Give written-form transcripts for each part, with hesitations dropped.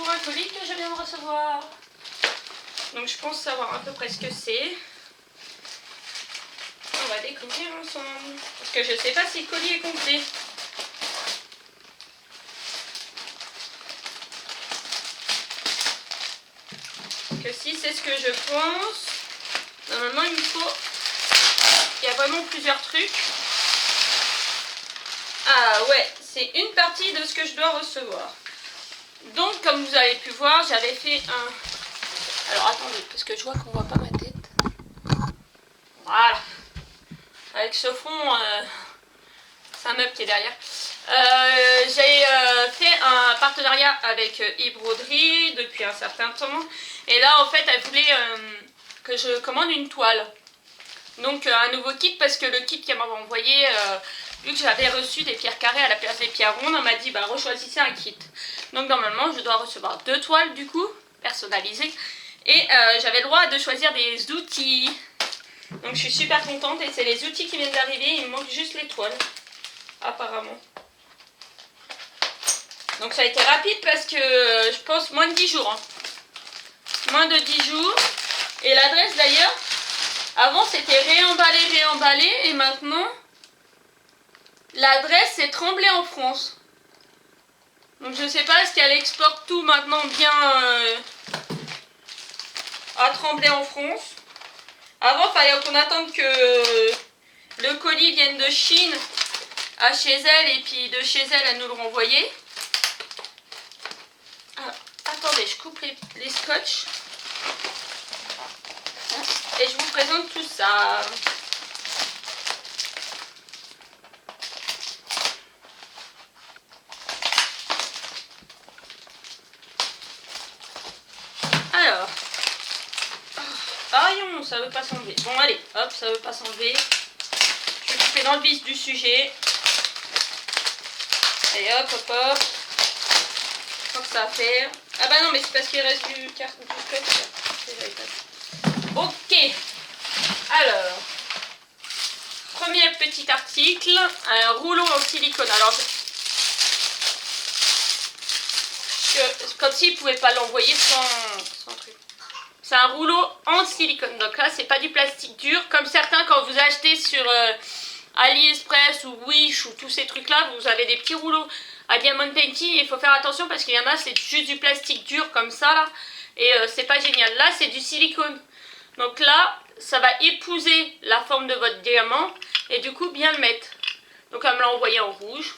pour un colis que je viens de recevoir. Donc je pense savoir à peu près ce que c'est. On va découvrir ensemble. Parce que je sais pas si le colis est complet. Que si c'est ce que je pense, normalement il me faut... Il y a vraiment plusieurs trucs. Ah ouais, c'est une partie de ce que je dois recevoir. Donc comme vous avez pu voir, j'avais fait un... Alors attendez, parce que je vois qu'on voit pas ma tête. Voilà. Avec ce fond, c'est un meuble qui est derrière. J'ai fait un partenariat avec Yves Broderie depuis un certain temps. Et là, en fait, elle voulait que je commande une toile. Donc un nouveau kit, parce que le kit qu'elle m'avait envoyé, vu que j'avais reçu des pierres carrées à la place des pierres rondes, on m'a dit bah rechoisissez un kit. Donc normalement je dois recevoir 2 toiles du coup, personnalisées. Et j'avais le droit de choisir des outils. Donc je suis super contente et c'est les outils qui viennent d'arriver, il me manque juste les toiles. Apparemment. Donc ça a été rapide parce que je pense moins de 10 jours. Hein. Moins de 10 jours. Et l'adresse d'ailleurs, avant c'était réemballé et maintenant l'adresse c'est Tremblay en France. Donc je sais pas, est-ce qu'elle exporte tout maintenant bien à Tremblay en France. Avant il fallait qu'on attende que le colis vienne de Chine à chez elle et puis de chez elle elle nous le renvoyait. Alors, attendez, je coupe les scotch et je vous présente tout ça. Alors, ah non, ça veut pas s'enlever. Bon allez, hop, ça veut pas s'enlever. Je vais couper dans le vif du sujet. Et hop, hop, hop. Je crois que ça va faire. Ah bah non, mais c'est parce qu'il reste du scotch. Ok. Alors, premier petit article, un rouleau en silicone. Alors, comme s'il ne pouvait pas l'envoyer sans truc. C'est un rouleau en silicone. Donc là, c'est pas du plastique dur. Comme certains, quand vous achetez sur AliExpress ou Wish ou tous ces trucs-là, vous avez des petits rouleaux à diamond painting. Il faut faire attention parce qu'il y en a, c'est juste du plastique dur comme ça là. Et c'est pas génial. Là, c'est du silicone. Donc là, ça va épouser la forme de votre diamant et du coup bien le mettre. Donc elle me l'a envoyé en rouge.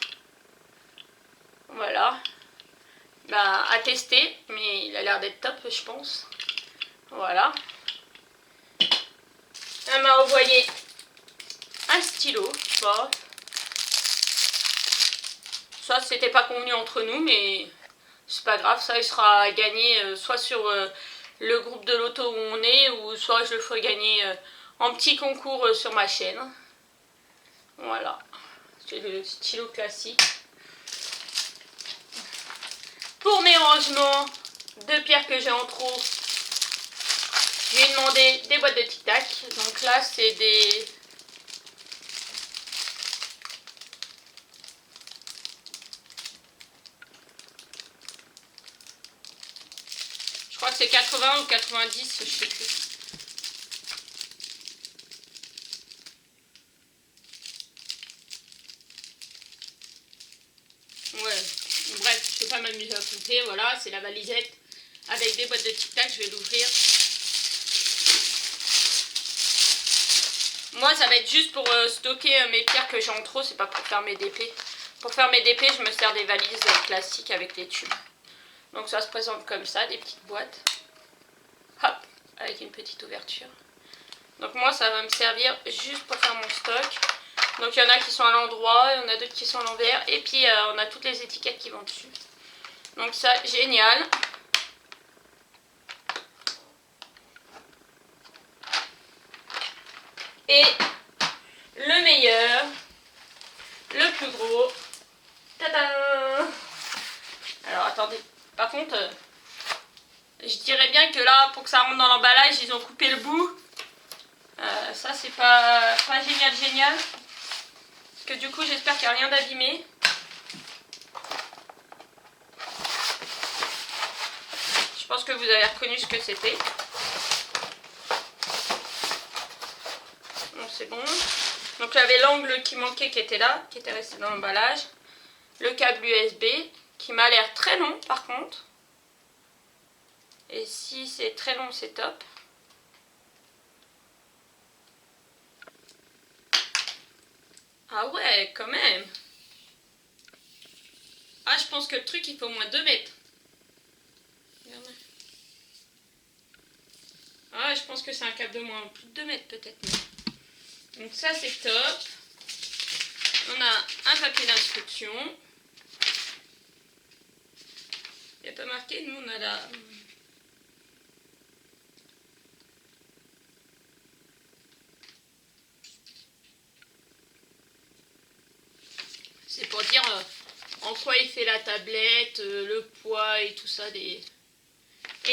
Voilà. Bah, à tester, mais il a l'air d'être top, je pense. Voilà. Elle m'a envoyé un stylo. Bon. Ça, c'était pas convenu entre nous, mais c'est pas grave. Ça, il sera gagné soit sur le groupe de l'auto où on est, ou soit je le ferai gagner en petit concours sur ma chaîne. Voilà. C'est le stylo classique. Pour mes rangements de pierres que j'ai en trop, je lui ai demandé des boîtes de Tic Tac. Donc là, c'est des... Je crois que c'est 80 ou 90, je sais plus. Ouais, bref, je ne peux pas m'amuser à compter. Voilà, c'est la valisette avec des boîtes de Tic Tac, je vais l'ouvrir. Moi, ça va être juste pour stocker mes pierres que j'ai en trop, c'est pas pour faire mes DP. Pour faire mes DP, je me sers des valises classiques avec les tubes. Donc ça se présente comme ça, des petites boîtes. Hop, avec une petite ouverture. Donc moi, ça va me servir juste pour faire mon stock. Donc il y en a qui sont à l'endroit, il y en a d'autres qui sont à l'envers. Et puis on a toutes les étiquettes qui vont dessus. Donc ça, génial. Et le meilleur, le plus gros. Tadam! Alors attendez, par contre, je dirais bien que là, pour que ça rentre dans l'emballage, ils ont coupé le bout. Ça c'est pas génial. Parce que du coup, j'espère qu'il n'y a rien d'abîmé. Je pense que vous avez reconnu ce que c'était. Bon, c'est bon. Donc j'avais l'angle qui manquait qui était là, qui était resté dans l'emballage. Le câble USB qui m'a l'air très long par contre. Et si c'est très long, c'est top. Ah ouais, quand même. Ah, je pense que le truc il fait au moins 2 mètres. Regardez. Ah, je pense que c'est un câble de moins plus de 2 mètres peut-être. Donc ça c'est top. On a un papier d'instruction. Il n'y a pas marqué, nous on a la... C'est pour dire en quoi il fait la tablette, le poids et tout ça. Et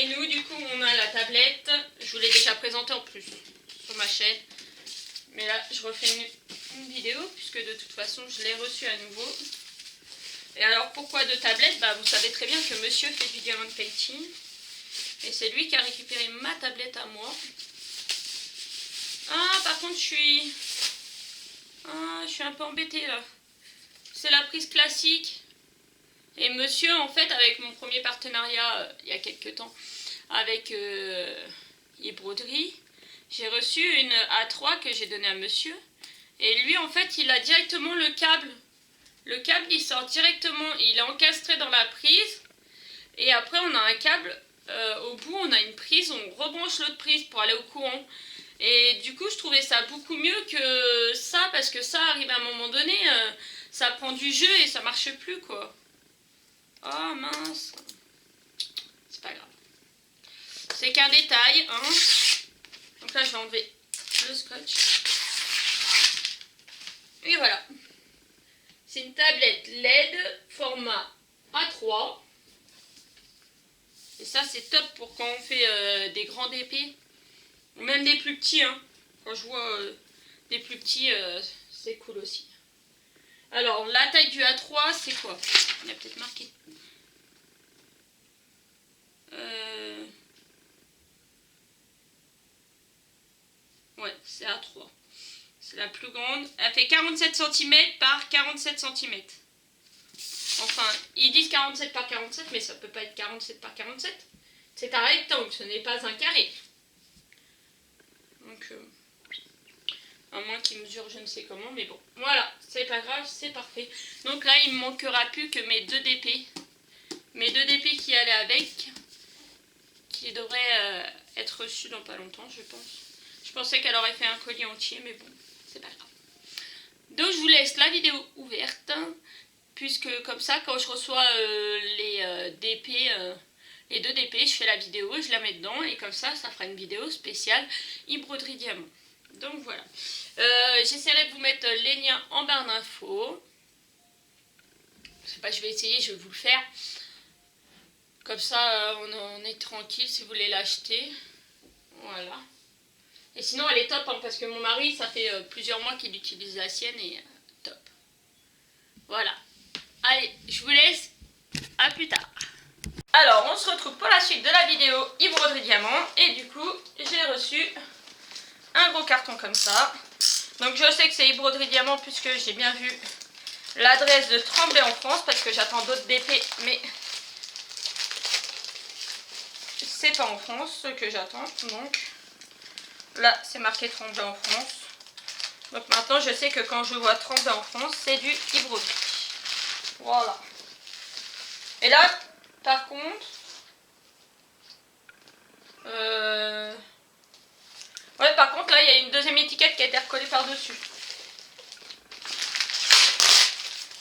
nous du coup on a la tablette. Je vous l'ai déjà présentée en plus sur ma chaîne. Mais là je refais une vidéo puisque de toute façon je l'ai reçue à nouveau. Et alors pourquoi deux tablettes? Bah, vous savez très bien que monsieur fait du diamond painting. Et c'est lui qui a récupéré ma tablette à moi. Ah par contre je suis un peu embêtée là. C'est la prise classique. Et monsieur en fait avec mon premier partenariat il y a quelques temps avec e-broderie, j'ai reçu une A3 que j'ai donnée à monsieur. Et lui en fait il a directement le câble. Le câble il sort directement, il est encastré dans la prise. Et après on a un câble, au bout on a une prise, on rebranche l'autre prise pour aller au courant. Et du coup je trouvais ça beaucoup mieux que ça, parce que ça arrive à un moment donné, ça prend du jeu et ça marche plus quoi. Oh mince. C'est pas grave. C'est qu'un détail, hein. Donc là je vais enlever le scotch. Et voilà. C'est une tablette LED format A3. Et ça c'est top pour quand on fait des grands DP. Ou même des plus petits. Hein. Quand je vois des plus petits, c'est cool aussi. Alors la taille du A3 c'est quoi? Il y a peut-être marqué. Ouais, c'est A3. C'est la plus grande. Elle fait 47 cm par 47 cm. Enfin, ils disent 47 par 47, mais ça peut pas être 47 par 47. C'est un rectangle, ce n'est pas un carré. Donc, à moins qu'ils mesurent je ne sais comment, mais bon. Voilà, c'est pas grave, c'est parfait. Donc là, il me manquera plus que mes 2 DP. Mes 2 DP qui allaient avec, qui devraient être reçus dans pas longtemps, je pense. Je pensais qu'elle aurait fait un colis entier, mais bon, c'est pas grave. Donc je vous laisse la vidéo ouverte, puisque comme ça, quand je reçois les DP, les 2 DP, je fais la vidéo, je la mets dedans, et comme ça, ça fera une vidéo spéciale e-broderie diamant. Donc voilà. J'essaierai de vous mettre les liens en barre d'infos. Je sais pas, je vais essayer, je vais vous le faire. Comme ça, on est tranquille si vous voulez l'acheter. Voilà. Et sinon, elle est top, hein, parce que mon mari, ça fait plusieurs mois qu'il utilise la sienne et top. Voilà. Allez, je vous laisse. À plus tard. Alors, on se retrouve pour la suite de la vidéo e-broderie diamant. Et du coup, j'ai reçu un gros carton comme ça. Donc, je sais que c'est e-broderie diamant puisque j'ai bien vu l'adresse de Tremblay en France, parce que j'attends d'autres DP, mais c'est pas en France ce que j'attends. Donc, là, c'est marqué Tremblay en France. Donc maintenant, je sais que quand je vois Tremblay en France, c'est du e-broderie. Voilà. Et là, par contre, ouais, par contre, là, il y a une deuxième étiquette qui a été recollée par-dessus.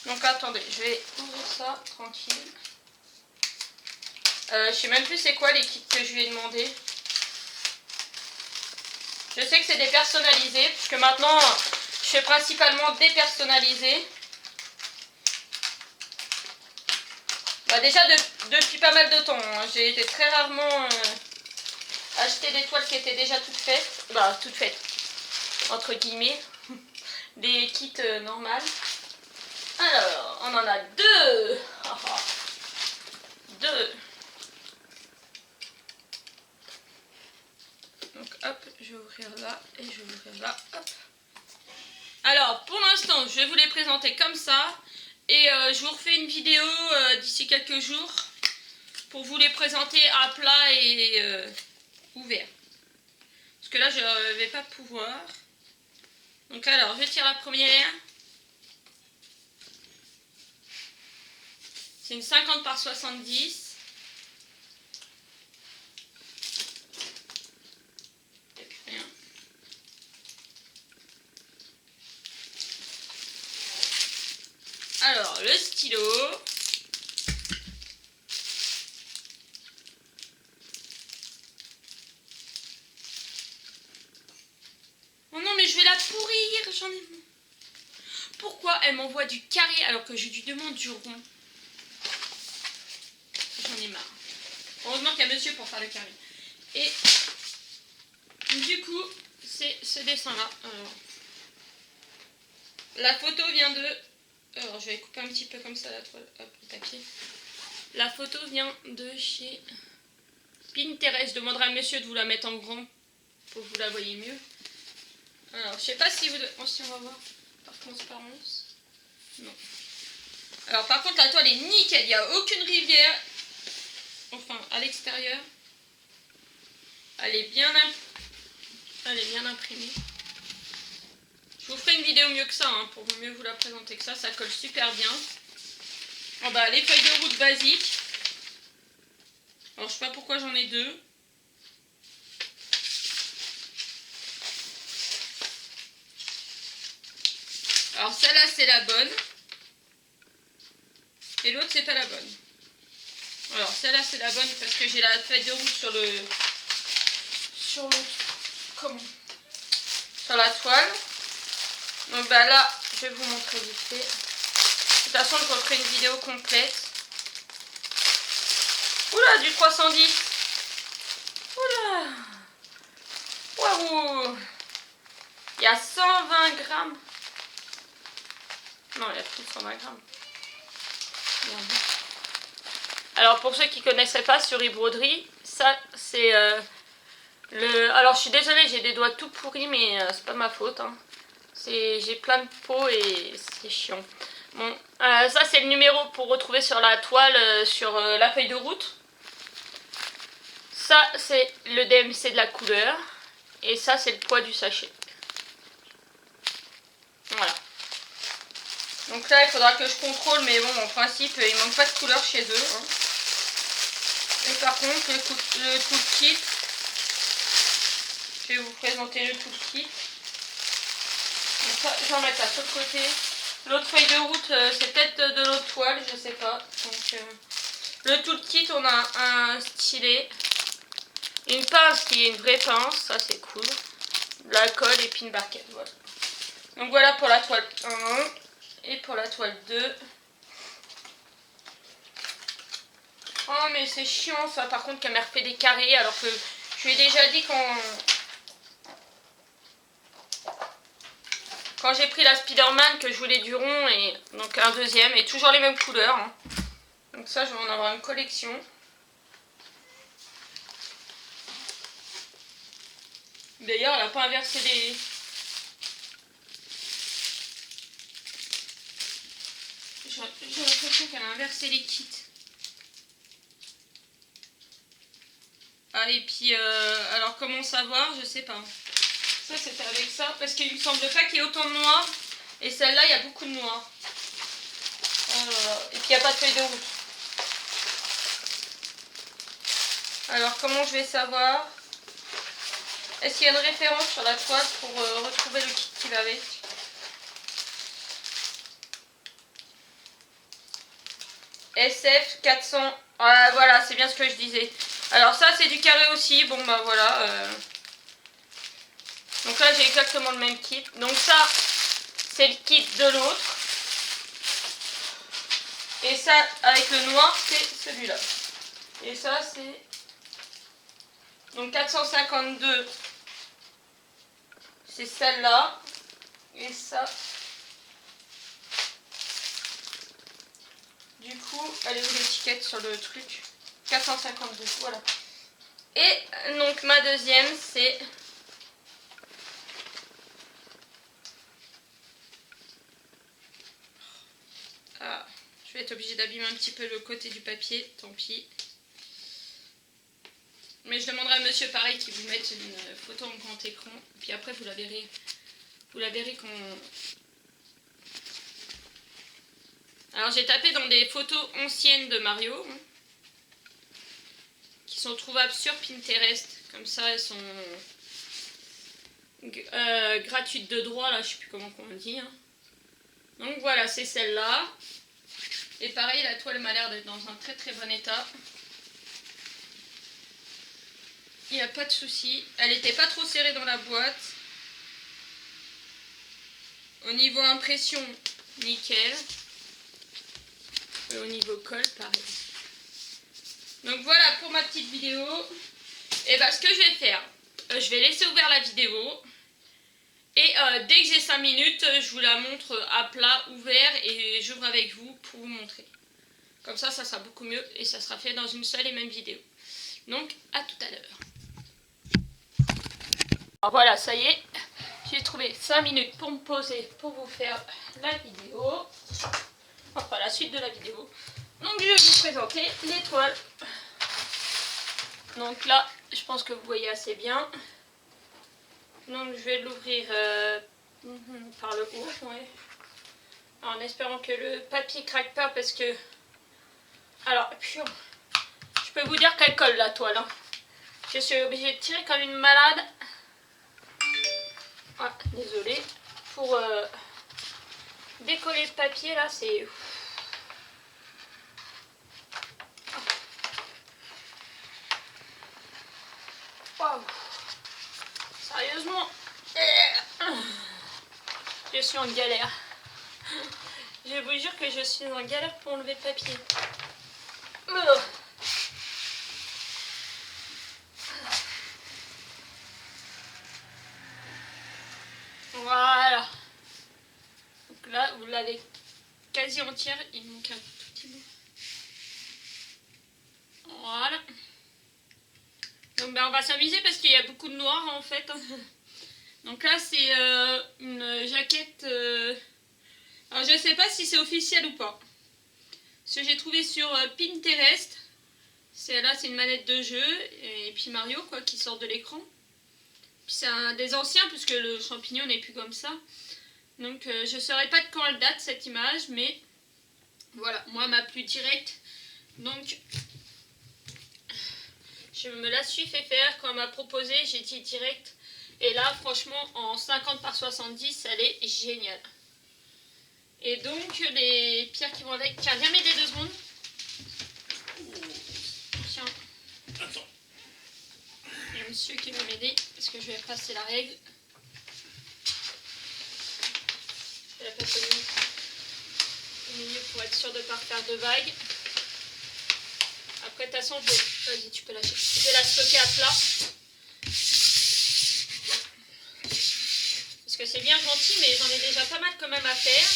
Donc attendez, je vais ouvrir ça tranquille. Je sais même plus c'est quoi les kits que je lui ai demandé. Je sais que c'est des personnalisés, puisque maintenant je fais principalement des personnalisés. Bah déjà depuis pas mal de temps, hein, j'ai été très rarement acheter des toiles qui étaient déjà toutes faites. Bah toutes faites, entre guillemets. Des kits normales. Alors, on en a 2. 2. je vais ouvrir là et je vais ouvrir là. Hop. Alors pour l'instant je vais vous les présenter comme ça. Et je vous refais une vidéo d'ici quelques jours pour vous les présenter à plat et ouvert. Parce que là je ne vais pas pouvoir. Donc alors je tire la première. C'est une 50 par 70. Alors, le stylo. Oh non, mais je vais la pourrir, j'en ai marre. Pourquoi elle m'envoie du carré alors que je lui demande du rond? J'en ai marre. Heureusement qu'il y a monsieur pour faire le carré. Et du coup, c'est ce dessin-là. La photo vient de... Alors, je vais couper un petit peu comme ça la toile, hop, le papier. La photo vient de chez Pinterest. Je demanderai à monsieur de vous la mettre en grand pour que vous la voyez mieux. Alors, je sais pas si vous... Oh, si on va voir par transparence. Non. Alors, par contre, la toile est nickel. Il n'y a aucune rivière. Enfin, à l'extérieur. Elle est bien imprimée. Je vous ferai une vidéo mieux que ça, hein, pour mieux vous la présenter que ça. Ça colle super bien. En bas, les feuilles de route basiques. Alors, je sais pas pourquoi j'en ai deux. Alors, celle-là, c'est la bonne. Et l'autre, c'est pas la bonne. Alors, celle-là, c'est la bonne parce que j'ai la feuille de route sur la toile. Donc bah là, je vais vous montrer vite fait. De toute façon, je referai une vidéo complète. Oula, du 310. Oula. Waouh. Il y a 120 grammes. Non, il y a plus de 120 grammes. Merde. Alors pour ceux qui ne connaissaient pas sur e-broderie, ça c'est Alors je suis désolée, j'ai des doigts tout pourris, mais c'est pas ma faute. Hein. J'ai plein de peau et c'est chiant. Bon, ça c'est le numéro pour retrouver sur la toile, sur la feuille de route. Ça c'est le DMC de la couleur. Et ça c'est le poids du sachet. Voilà. Donc là il faudra que je contrôle, mais bon en principe il manque pas de couleur chez eux. Hein. Et par contre le toolkit, je vais vous présenter le toolkit. Donc ça, je vais en mettre ça sur le côté. L'autre feuille de route, c'est peut-être de l'autre toile, je sais pas. Donc, le toolkit, on a un stylet, une pince qui est une vraie pince, ça c'est cool. La colle et puis une barquette, voilà. Donc voilà pour la toile 1 et pour la toile 2. Oh mais c'est chiant ça par contre qu'elle m'a refait des carrés alors que je lui ai déjà dit quand j'ai pris la Spider-Man que je voulais du rond et donc un deuxième et toujours les mêmes couleurs. Hein. Donc ça je vais en avoir une collection. D'ailleurs elle n'a pas inversé les... J'ai l'impression qu'elle a inversé les kits. Ah et puis alors comment savoir, je sais pas. Ça c'était avec ça parce qu'il me semble pas qu'il y ait autant de noir. Et celle-là il y a beaucoup de noir. Et puis il n'y a pas de feuille de route. Alors comment je vais savoir? Est-ce qu'il y a une référence sur la toile pour retrouver le kit qui va avec? SF 400. Ah, voilà, c'est bien ce que je disais. Alors ça c'est du carré aussi. Bon bah voilà. Donc là j'ai exactement le même kit. Donc ça c'est le kit de l'autre. Et ça avec le noir c'est celui-là. Et ça c'est... Donc 452 c'est celle-là. Et ça... Du coup, elle est où l'étiquette sur le truc? 452, voilà. Et donc ma deuxième c'est vais être obligée d'abîmer un petit peu le côté du papier, tant pis. Mais je demanderai à monsieur pareil qu'il vous mette une photo en grand écran. Puis après vous la verrez. Vous la verrez quand... Alors j'ai tapé dans des photos anciennes de Mario. Qui sont trouvables sur Pinterest. Comme ça elles sont gratuites de droit là, je sais plus comment on dit. Hein. Donc voilà, c'est celle-là. Et pareil, la toile m'a l'air d'être dans un très très bon état. Il n'y a pas de souci. Elle n'était pas trop serrée dans la boîte. Au niveau impression, nickel. Et au niveau colle, pareil. Donc voilà pour ma petite vidéo. Et bah ce que je vais faire, je vais laisser ouvert la vidéo. Et dès que j'ai 5 minutes, je vous la montre à plat, ouvert, et j'ouvre avec vous pour vous montrer. Comme ça, ça sera beaucoup mieux et ça sera fait dans une seule et même vidéo. Donc, à tout à l'heure. Alors voilà, ça y est, j'ai trouvé 5 minutes pour me poser, pour vous faire la vidéo. Enfin, la suite de la vidéo. Donc, je vais vous présenter l'étoile. Donc là, je pense que vous voyez assez bien. Donc je vais l'ouvrir par le haut, ouais. En espérant que le papier craque pas parce que... Alors, je peux vous dire qu'elle colle la toile. Hein. Je suis obligée de tirer comme une malade. Ah, désolée. Pour décoller le papier là, c'est... Waouh. Sérieusement, je suis en galère. Je vous jure que je suis en galère pour enlever le papier. Voilà. Donc là, vous l'avez quasi entière. Il manque un tout petit bout. Voilà. Donc ben, on va s'amuser parce qu'il y a beaucoup de noir en fait. Donc là c'est une jaquette... Alors je sais pas si c'est officiel ou pas. Ce que j'ai trouvé sur Pinterest. Là c'est une manette de jeu. Et puis Mario quoi qui sort de l'écran. Puis c'est un des anciens puisque le champignon n'est plus comme ça. Donc je ne saurais pas de quand elle date cette image. Mais voilà, moi ma plus directe. Donc... je me la suis fait faire quand elle m'a proposé, j'ai dit direct. Et là, franchement, en 50 par 70, elle est géniale. Et donc, les pierres qui vont avec... Tiens, viens m'aider 2 secondes. Tiens. Attends. Il y a un monsieur qui va m'aider, parce que je vais passer la règle. Je vais la passer au milieu pour être sûr de ne pas refaire de vagues. Après, de toute façon, vas-y, tu peux lâcher. Je vais la stocker à plat. Parce que c'est bien gentil, mais j'en ai déjà pas mal quand même à faire.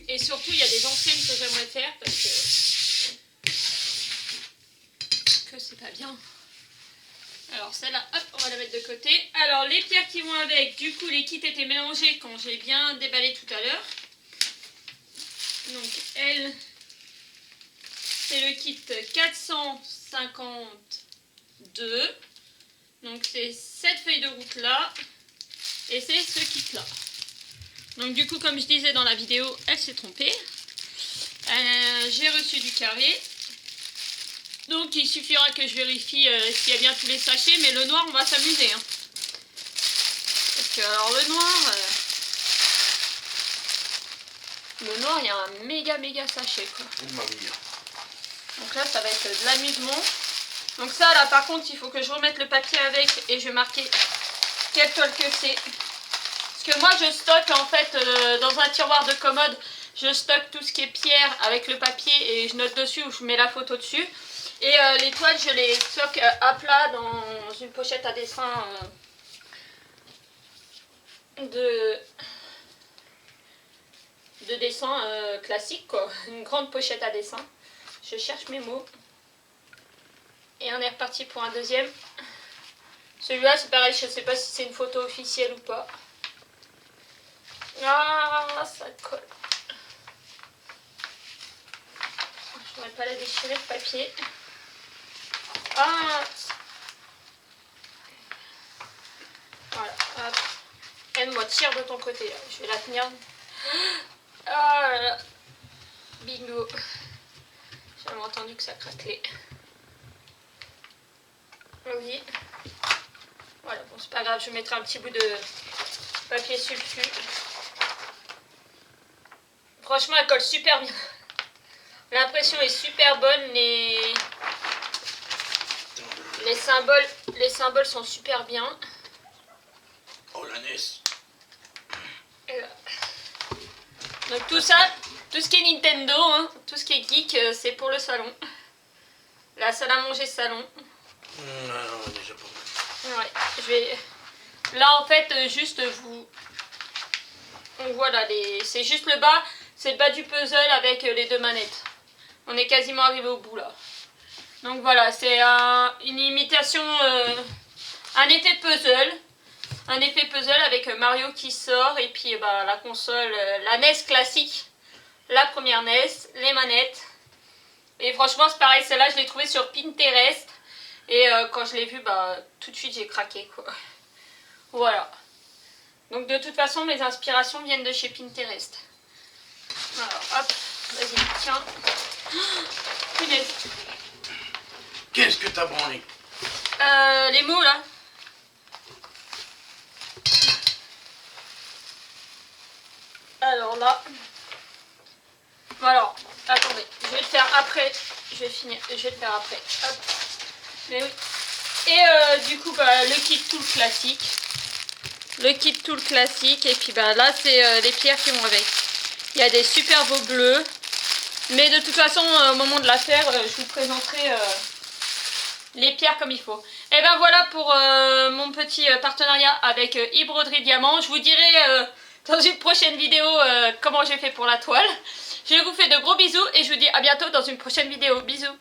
Et surtout, il y a des anciennes que j'aimerais faire parce que c'est pas bien. Alors celle-là, hop, on va la mettre de côté. Alors les pierres qui vont avec, du coup, les kits étaient mélangés quand j'ai bien déballé tout à l'heure. Donc elle... c'est le kit 452. Donc c'est cette feuille de route là. Et c'est ce kit là. Donc du coup comme je disais dans la vidéo, elle s'est trompée. J'ai reçu du carré. Donc il suffira que je vérifie s'il y a bien tous les sachets. Mais le noir on va s'amuser. Hein. Parce que alors le noir il y a un méga sachet quoi. Donc là, ça va être de l'amusement. Donc ça, là, par contre, il faut que je remette le papier avec et je vais marquer quelle toile que c'est. Parce que moi, je stocke, en fait, dans un tiroir de commode, je stocke tout ce qui est pierre avec le papier et je note dessus ou je mets la photo dessus. Et les toiles, je les stocke à plat dans une pochette à dessin de dessin classique, quoi. Une grande pochette à dessin. Je cherche mes mots. Et on est reparti pour un deuxième. Celui-là, c'est pareil, je ne sais pas si c'est une photo officielle ou pas. Ah, ça colle. On va pas la déchirer le papier. Ah. Voilà, hop. Aide-moi, tire de ton côté. Là. Je vais la tenir. Ah là là. Bingo. J'avais entendu que ça craquelait. Oui. Voilà, bon, c'est pas grave, je mettrai un petit bout de papier sulfu. Franchement, elle colle super bien. L'impression est super bonne. Les symboles sont super bien. Oh la NES. Et là. Donc tout ça, tout ce qui est Nintendo, hein, tout ce qui est geek, c'est pour le salon. La salle à manger salon. Non, déjà pas. Ouais, je vais... Là en fait, juste vous... Donc voilà, c'est juste le bas, c'est le bas du puzzle avec les deux manettes. On est quasiment arrivé au bout là. Donc voilà, c'est une imitation, un effet puzzle. Un effet puzzle avec Mario qui sort et puis bah, la console, la NES classique. La première NES, les manettes. Et franchement c'est pareil, celle-là je l'ai trouvée sur Pinterest. Et quand je l'ai vue, bah, tout de suite j'ai craqué quoi. Voilà. Donc de toute façon mes inspirations viennent de chez Pinterest. Alors hop, vas-y, tiens. Punaise. Qu'est-ce que t'as branlé? Les mots là. Alors là. Alors, attendez, je vais le faire après. Je vais le faire après. Hop. Mais oui. Et du coup, bah, le kit tool classique. Le kit tool classique. Et puis bah, là, c'est les pierres qui vont avec. Il y a des super beaux bleus. Mais de toute façon, au moment de la faire, je vous présenterai les pierres comme il faut. Et ben voilà pour mon petit partenariat avec Ibroderie Diamant. Je vous dirai dans une prochaine vidéo comment j'ai fait pour la toile. Je vous fais de gros bisous et je vous dis à bientôt dans une prochaine vidéo. Bisous.